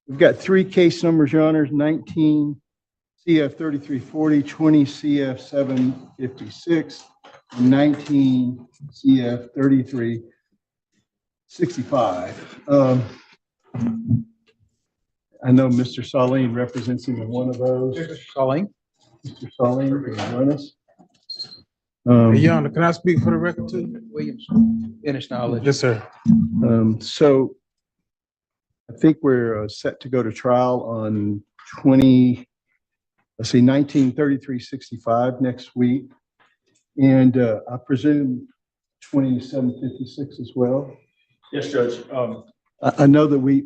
We've got three case numbers, Your Honors, 19 CF 3340, 20 CF 756, and 19 CF 3365. I know Mr. Saline represents him in one of those. Mr. Saline. Mr. Saline, can you join us? Your Honor, can I speak for the record too? Williams, finished knowledge. Yes, sir. So I think we're set to go to trial on 193365 next week. And I presume 2756 as well. Yes, Judge. I know that we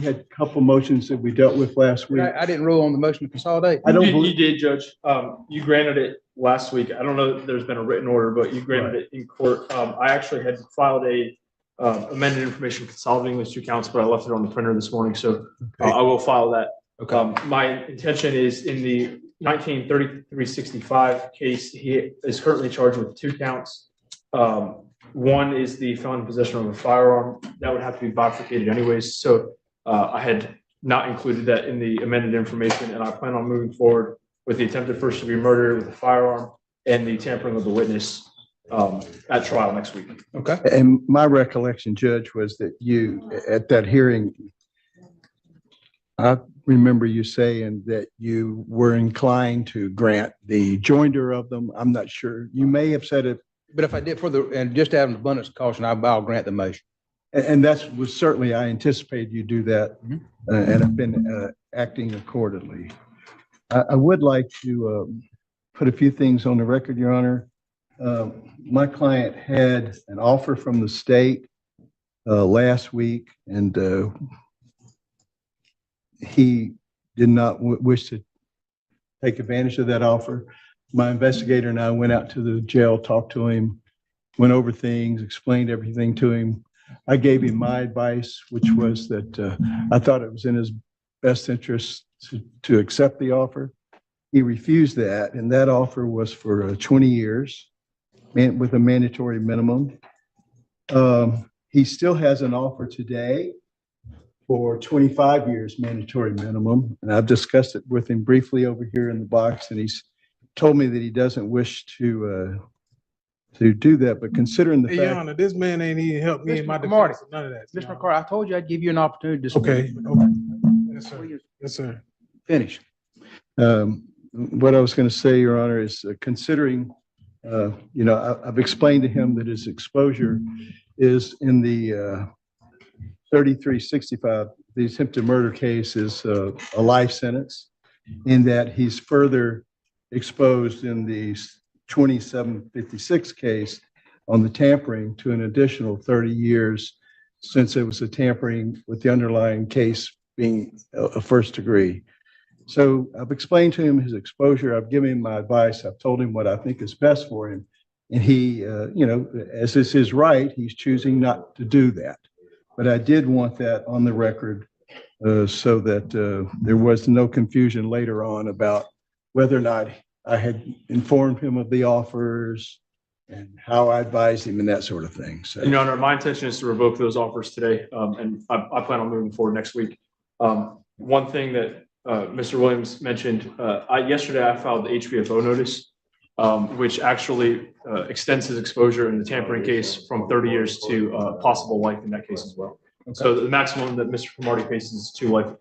had a couple motions that we dealt with last week. I didn't rule on the motion to consolidate. I don't You believe did, Judge. You granted it last week. I don't know if there's been a written order, but you granted it in court. I actually had filed a amended information consolidating those two counts, but I left it on the printer this morning, so I will file that. Okay. My intention is in the 193365 case, he is currently charged with two counts. One is the felon in possession of a firearm. That would have to be bifurcated anyways. So I had not included that in the amended information, and I plan on moving forward with the attempted first degree murder with a firearm and the tampering of the witness at trial next week. Okay. And my recollection, Judge, was that you, at that hearing, I remember you saying that you were inclined to grant the joinder of them. I'm not sure. You may have said it. But if I did and just out of an abundance of caution, I'll grant the motion. And that was certainly, I anticipated you do that, and I've been acting accordingly. I would like to put a few things on the record, Your Honor. My client had an offer from the state last week, and he did not wish to take advantage of that offer. My investigator and I went out to the jail, talked to him, went over things, explained everything to him. I gave him my advice, which was that I thought it was in his best interest to accept the offer. He refused that, and that offer was for 20 years with a mandatory minimum. He still has an offer today for 25 years mandatory minimum, and I've discussed it with him briefly over here in the box, and he's told me that he doesn't wish to do that, but considering the Hey, fact— Your Honor, this man ain't even helped me in my Marty, defense. None of that. Mr. McCarty, I told you I'd give you an opportunity to speak. Okay. Yes, sir. Yes, sir. Finish. what I was going to say, Your Honor, is considering, I've explained to him that his exposure is in the 3365. The attempted murder case is a life sentence, in that he's further exposed in the 2756 case on the tampering to an additional 30 years, since it was a tampering with the underlying case being a first degree. So I've explained to him his exposure. I've given him my advice. I've told him what I think is best for him. And he, as is his right, he's choosing not to do that. But I did want that on the record so that there was no confusion later on about whether or not I had informed him of the offers and how I advised him and that sort of thing. So, Your Honor, my intention is to revoke those offers today, and I plan on moving forward next week. One thing that Mr. Williams mentioned, yesterday I filed the HBFO notice, which actually extends his exposure in the tampering case from 30 years to possible life in that case as well. Okay. So the maximum that Mr. Cromartie faces is 2 life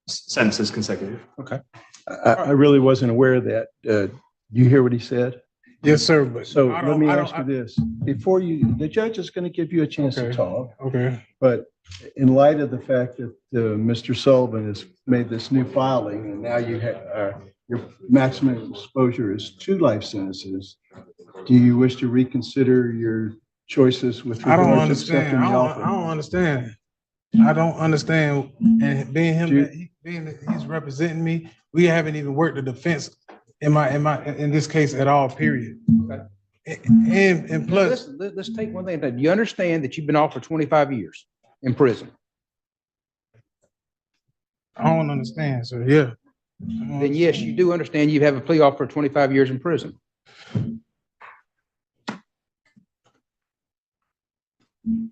sentences consecutive. Okay. I really wasn't aware of that. You hear what he said? Yes, sir. But So let me ask you this. Before the judge is going to give you a chance to talk. Okay. But in light of the fact that Mr. Sullivan has made this new filing, and now you have your maximum exposure is 2 life sentences, do you wish to reconsider your choices with I don't regard to accepting understand. the I offer? don't understand. I don't understand. And being him, being that he's representing me, we haven't even worked the defense in this case at all, period. Okay. And plus, Let's take one thing. Do you understand that you've been off for 25 years in prison? I don't understand, sir. Yeah. Then yes, you do understand you have a plea offer for 25 years in prison.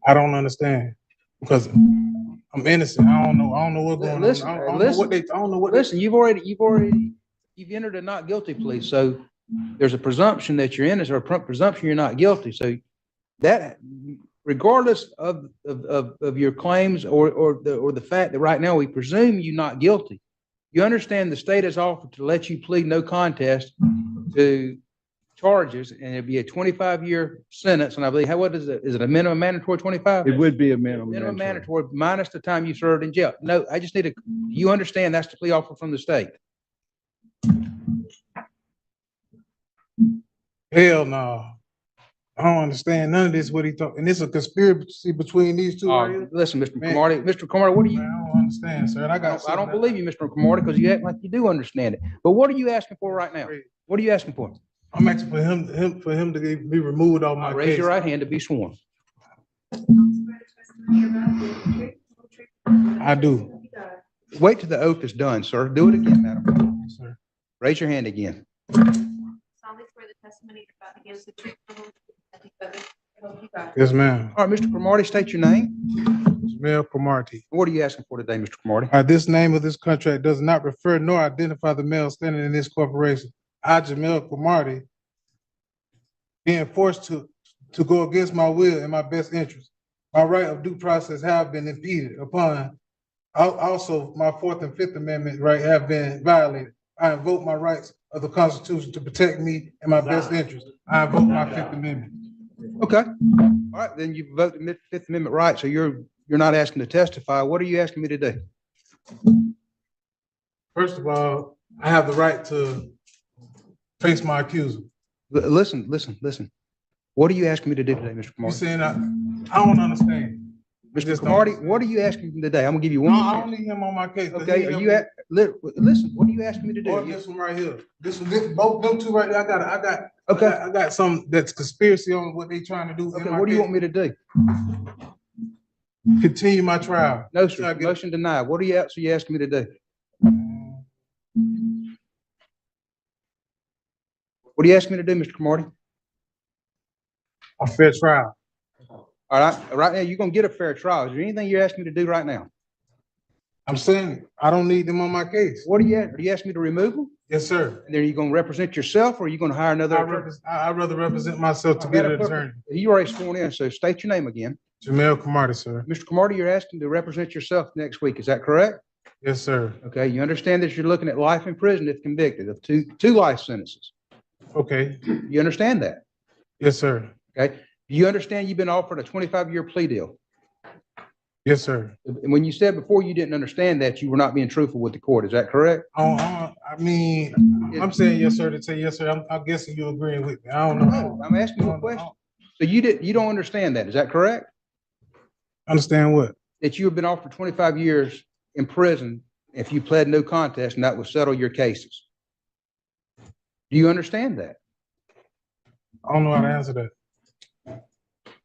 I don't understand because I'm innocent. I don't know. I don't know what's going Listen, on. I don't know what they. I don't know what. Listen, you've entered a not guilty plea, so there's a presumption that you're innocent, or a presumption you're not guilty. So that, regardless of your claims or the fact that right now we presume you not guilty, you understand the state has offered to let you plead no contest to charges, and it'd be a 25-year sentence. And I believe, what is it? Is it a minimum mandatory 25? It would be a minimum. Minimum mandatory minus the time you served in jail. No, I just need to, you understand that's the plea offer from the state. Hell no. I don't understand none of this. What he talking? And it's a conspiracy between these two. Right here? Listen, Mr. Man. Cromartie, Mr. Cromartie, what do you? Man, I don't understand, sir. And I don't believe you, Mr. Cromartie, because you act like you do understand it. But what are you asking for right now? What are you asking for? I'm asking for him to be removed off my Raise case. your right hand to be sworn. I do. Wait till the oath is done, sir. Do it again, madam. Yes, sir. Raise your hand again. Solemnly swear the testimony you're about to give is the truth. Yes, ma'am. All right, Mr. Cromartie, state your name. Jamel Cromartie. What are you asking for today, Mr. Cromartie? This name of this contract does not refer nor identify the male standing in this corporation. I, Jamel Cromartie, being forced to go against my will and my best interest. My right of due process have been impeded upon. Also, my Fourth and Fifth Amendment right have been violated. I invoke my rights of the Constitution to protect me and my best interest. I invoke my Fifth Amendment. Okay. All right, then you vote the Fifth Amendment right, so you're not asking to testify. What are you asking me to do? First of all, I have the right to face my accuser. Listen. What are you asking me to do today, Mr. You Cromartie? saying I don't understand. Mr. Just Cromartie, don't- what are you asking me today? I'm gonna give you No, one. I chance. don't need him on my case. Okay, are you at, listen, what are you asking me to Or do? this one right here. This both them two right there. Okay, I got some that's conspiracy on what they trying to do. okay, what do you want me to do? Continue my trial. No, Till I sir, get- motion denied. What are you asking me to do? What are you asking me to do, Mr. Cromartie? A fair trial. All right now, you're gonna get a fair trial. Is there anything you're asking me to do right now? I'm saying I don't need them on my case. What are you asking me to remove them? Yes, sir. And then are you gonna represent yourself, or are you gonna hire another attorney? I'd rather represent myself to be the attorney. You already sworn in, so state your name again. Jamel Cromartie, sir. Mr. Cromartie, you're asking to represent yourself next week, is that correct? Yes, sir. Okay, you understand that you're looking at life in prison if convicted of two life sentences. Okay. You understand that? Yes, sir. Okay, do you understand you've been offered a 25-year plea deal? Yes, sir. And when you said before you didn't understand that, you were not being truthful with the court, is that correct? I mean, I'm saying yes, sir, to say yes, sir. I'm guessing you're agreeing with me. I don't know. No, I'm asking you a question. So you don't understand that, is that correct? Understand what? That you have been offered 25 years in prison if you pled no contest, and that will settle your cases. Do you understand that? I don't know how to answer that.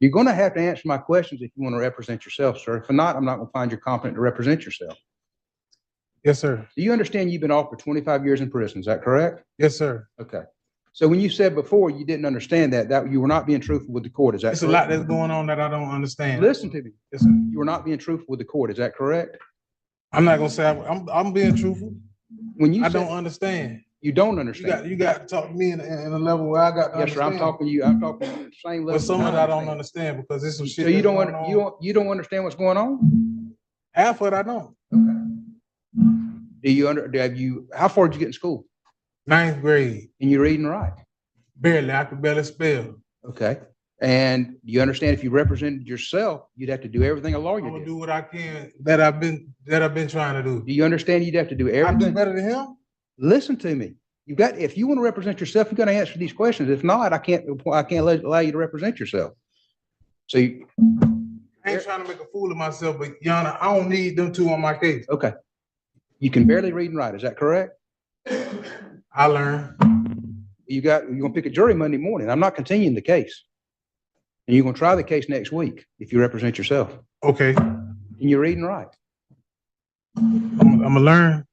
You're going to have to answer my questions if you want to represent yourself, sir. If not, I'm not going to find you competent to represent yourself. Yes, sir. Do you understand you've been offered 25 years in prison? Is that correct? Yes, sir. Okay. So when you said before you didn't understand that you were not being truthful with the court, is that It's a correct? lot that's going on that I don't understand. Listen to me. Yes, sir. You were not being truthful with the court. Is that correct? I'm not gonna say I'm being truthful. When you I said don't understand. you don't understand. You got to talk to me in a level where I got to Yes, sir. I'm understand. talking to you. I'm talking to you at the same level. But some of that I don't understand because there's some shit. So you that's don't going on. you don't understand what's going on? Half of it I don't. How far did you get in school? 9th grade, And you read and write? barely. I could barely spell. Okay. And you understand if you represented yourself, you'd have to do everything a lawyer I'm gonna did. do what I can that I've been trying to do. Do you understand you'd have to do I do everything? better than him. Listen to me. If you want to represent yourself, you got to answer these questions. If not, I can't allow you to represent yourself. So, I ain't trying to make a fool of myself, but Yana, I don't need them two on my case. okay. You can barely read and write. Is that correct? I learned. You're going to pick a jury Monday morning. I'm not continuing the case. And you're going to try the case next week if you represent yourself. Okay. And you read and write. I'm gonna learn.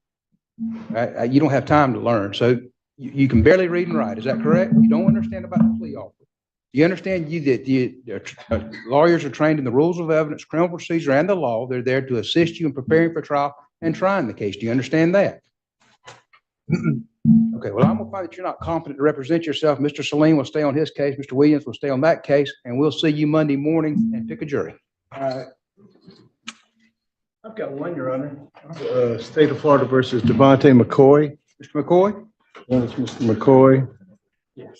You don't have time to learn. So you can barely read and write. Is that correct? You don't understand about the plea offer. You understand lawyers are trained in the rules of evidence, criminal procedure, and the law. They're there to assist you in preparing for trial and trying the case. Do you understand that? Okay, well, I'm gonna find that you're not competent to represent yourself. Mr. Salim will stay on his case. Mr. Williams will stay on that case, and we'll see you Monday morning and pick a jury. All right. I've got one, Your Honor. State of Florida versus Devontae McCoy. Mr. McCoy? That's Mr. McCoy. Yes.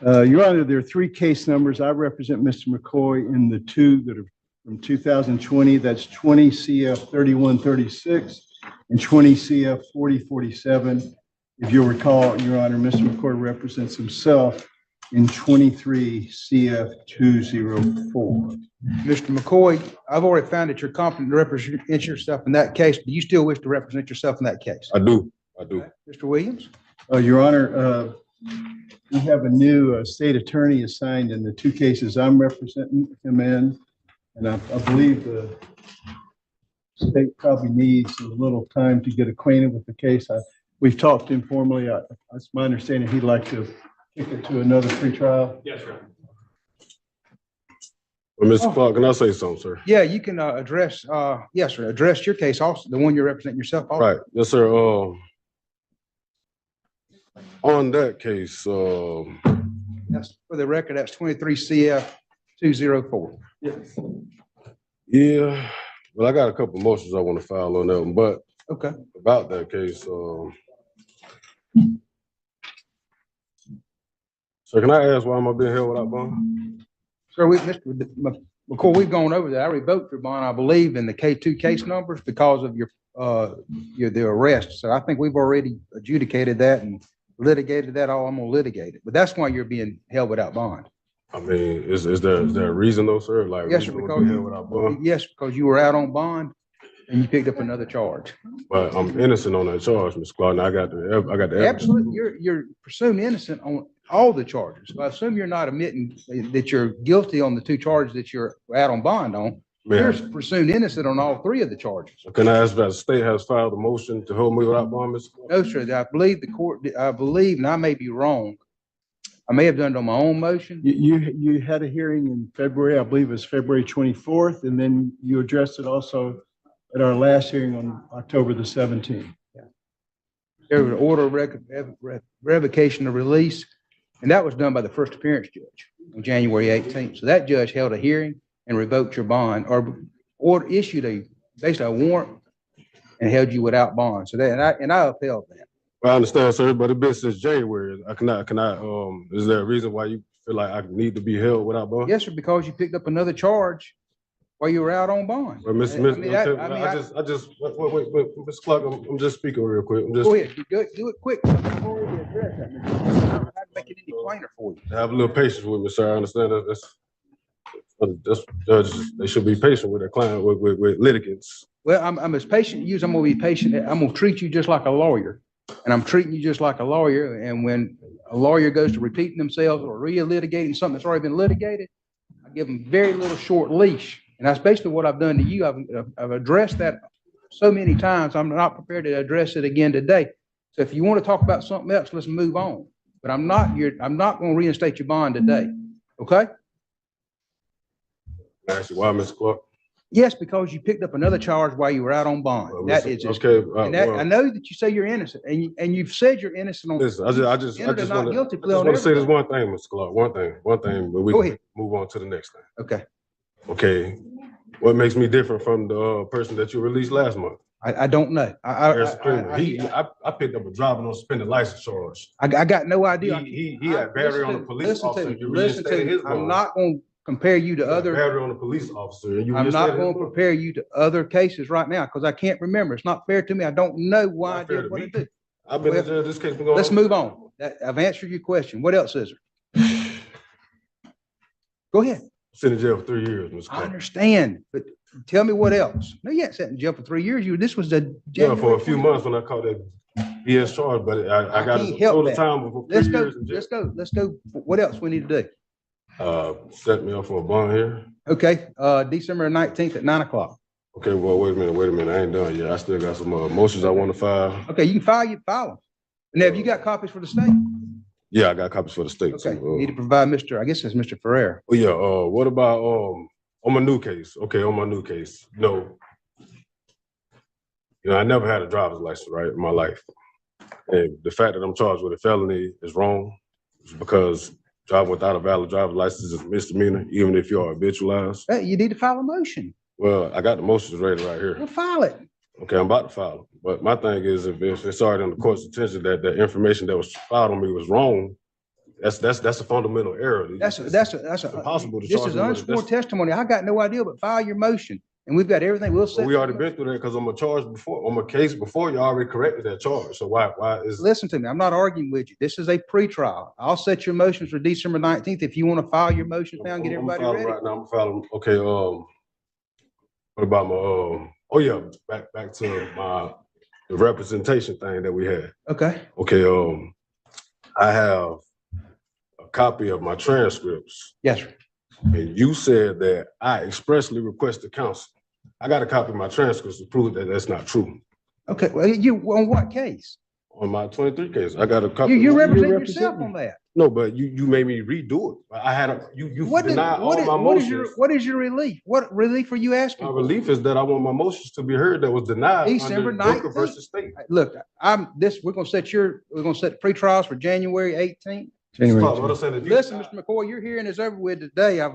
Your Honor, there are three case numbers. I represent Mr. McCoy in the two that are from 2020. That's 20 CF 3136 and 20 CF 4047. If you'll recall, Your Honor, Mr. McCoy represents himself in 23 CF 204. Mr. McCoy, I've already found that you're competent to represent yourself in that case. Do you still wish to represent yourself in that case? I do. Mr. Williams? Your Honor, we have a new state attorney assigned in the two cases I'm representing him in. And I believe the state probably needs a little time to get acquainted with the case. We've talked informally. It's my understanding he'd like to kick it to another pretrial. Yes, sir. Well, Mr. Clark, can I say something, sir? Yeah, you can address, yes, sir, address your case also, the one you're representing yourself. Also. Right. Yes, sir. On that case, That's for the record, that's 23 CF 204. Yes. yeah, well, I got a couple motions I want to file on that one, but Okay. about that case, so can I ask why am I being held without bond? Sir, Mr. McCoy, we've gone over that. I revoked your bond, I believe, in the K2 case numbers because of the arrest. So I think we've already adjudicated that and litigated that all. I'm gonna litigate it, but that's why you're being held without bond. I mean, is there a reason though, sir? Like, Yes, sir, reason to because be held without bond? yes, because you were out on bond and you picked up another charge. But I'm innocent on that charge, Mr. Clark, and I got the evidence. Absolutely, you're presumed innocent on all the charges. So I assume you're not admitting that you're guilty on the two charges that you're out on bond on. You're presumed innocent on all three of the charges. Can I ask that the state has filed a motion to hold me without bond, Mr. Clark? No, sir, I believe the court, I believe, and I may be wrong, I may have done it on my own motion. You had a hearing in February, I believe it was February 24th, and then you addressed it also at our last hearing on October the 17th. There was an order of revocation of release, and that was done by the first appearance judge on January 18th. So that judge held a hearing and revoked your bond or issued basically a warrant and held you without bond. So that, and I upheld that. I understand, sir, but it's been since January. Is there a reason why you feel like I need to be held without bond? Yes, sir, because you picked up another charge while you were out on bond. Well, Mr. Mr. Clark, I'm just speaking real quick. Go ahead, do it quick. I've already addressed that, Mr. Williams. I don't know how to make it any plainer for you. Have a little patience with me, sir. I understand that's judges. They should be patient with their client, with litigants. Well, I'm as patient as you. I'm gonna be patient. I'm gonna treat you just like a lawyer, and I'm treating you just like a lawyer. And when a lawyer goes to repeating themselves or re-litigating something that's already been litigated, I give them very little short leash. And that's basically what I've done to you. I've addressed that so many times. I'm not prepared to address it again today. So if you want to talk about something else, let's move on. But I'm not going to reinstate your bond today. Okay? Ask you why, Mr. Clark? Yes, because you picked up another charge while you were out on bond. Well, That is just, okay. I know that you say you're innocent, and you've said you're innocent on. Listen, I just want to say this one thing, Mr. Clark. One thing, but we Go can ahead. move on to the next thing. Okay. Okay. What makes me different from the person that you released last month? I don't know. I picked up a driving on suspended license charge. I got no idea. He had battery on a police officer. You Listen to reinstated me. his I'm bond. not going to compare you to other. Battery on a police officer. And you I'm not reinstated going his to bond. compare you to other cases right now because I can't remember. It's not fair to me. I don't know why I Not fair did to what I me. did. I've been Well, in jail. This case been going Let's on. move on. I've answered your question. What else is there? Go ahead. Sitting in jail for 3 years, Mr. I Clark. understand, but tell me what else. No, you ain't sat in jail for 3 years. This was the. Yeah, for a few January months when I caught that BS charge, but I got can't help total that. time for 3 Let's go. years in jail. Let's go. What else we need to do? Set me up for a bond here. Okay, December 19th at 9:00. Okay, well, wait a minute. I ain't done yet. I still got some motions I want to file. Okay, you can file them. And have you got copies for the state? Yeah, I got copies for the state Okay, too. you need to provide Mr., I guess it's Mr. Ferrer. Oh yeah, what about, on my new case? Okay, on my new case, no. I never had a driver's license, right, in my life. And the fact that I'm charged with a felony is wrong. It's because driving without a valid driver's license is a misdemeanor, even if you are habitualized. Hey, you need to file a motion. Well, I got the motions ready right Well, here. file it. Okay, I'm about to file. But my thing is, if it's already on the court's attention that the information that was filed on me was wrong, that's a fundamental error. That's It's a, impossible to this charge is me with it. unsworn testimony. I got no idea, but file your motion. And we've got everything. We'll set. We already been through that because I'm a charge before, on my case before, you already corrected that charge. So why is? Listen to me. I'm not arguing with you. This is a pretrial. I'll set your motions for December 19th. If you want to file your motions now and get everybody I'm filing ready. right now. I'm filing. Okay. What about my? Oh yeah. Back to the representation thing that we had. Okay. Okay. I have a copy of my transcripts, Yes, sir. and you said that I expressly requested counsel. I got a copy of my transcripts to prove that that's not true. Okay. Well, you on what case? On my 23 case, I got a copy. You represent representing yourself on that. No, but you made me redo it. I had you What is, denied all my what is motions. what is your relief? What relief are you asking My for? relief is that I want my motions to be heard that was denied December under Booker 19th. versus State. Look, we're gonna set pre-trials for January 18th. January What 18th. I'm saying, if you- Listen, Mr. McCoy, you're hearing this over with today. I've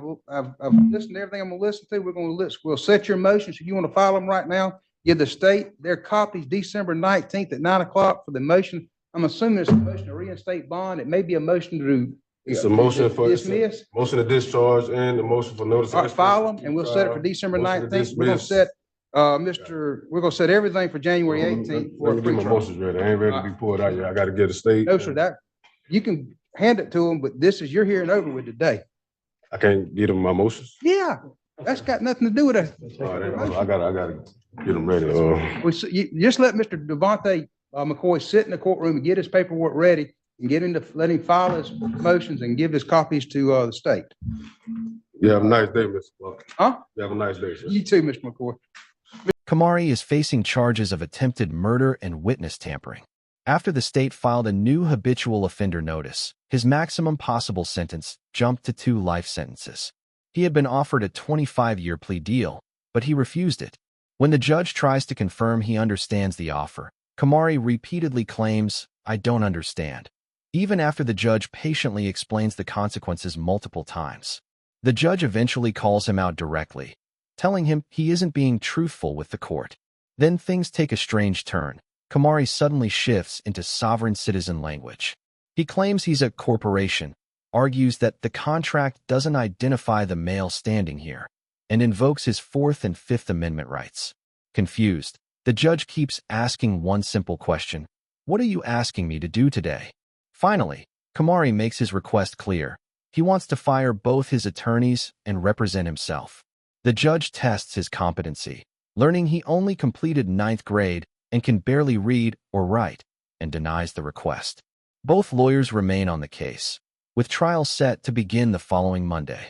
listened to everything I'm gonna listen to. We'll set your motions. If you want to file them right now, give the state their copies December 19th at 9 o'clock for the motion. I'm assuming it's a motion to reinstate bond. It may be a motion to It's a motion for dismiss. motion to discharge and the motion for notice. All right, file them and we'll set it for December Motion to 19th. We're gonna dismiss. set, we're gonna set everything for January 18th for Let a me get my pre-trial. motions ready. I ain't ready to be pulled out yet. I got to get a state. No, sir, you can hand it to them, but this is, you're hearing over with today. I can't get them my motions. Yeah, that's got nothing to do with it. All right, I gotta get them ready. You just let Mr. Devontae McCoy sit in the courtroom and get his paperwork ready and let him file his motions and give his copies to the state. You have a nice day, Mr. Clark. Huh? You have a nice day, sir. You too, Mr. McCoy. Kamari is facing charges of attempted murder and witness tampering. After the state filed a new habitual offender notice, his maximum possible sentence jumped to 2 life sentences. He had been offered a 25-year plea deal, but he refused it. When the judge tries to confirm he understands the offer, Kamari repeatedly claims, "I don't understand," even after the judge patiently explains the consequences multiple times. The judge eventually calls him out directly, telling him he isn't being truthful with the court. Then things take a strange turn. Kamari suddenly shifts into sovereign citizen language. He claims he's a corporation, argues that the contract doesn't identify the male standing here, and invokes his 4th and 5th Amendment rights. Confused, the judge keeps asking one simple question: "What are you asking me to do today?" Finally, Kamari makes his request clear. He wants to fire both his attorneys and represent himself. The judge tests his competency, learning he only completed 9th grade and can barely read or write, and denies the request. Both lawyers remain on the case, with trial set to begin the following Monday.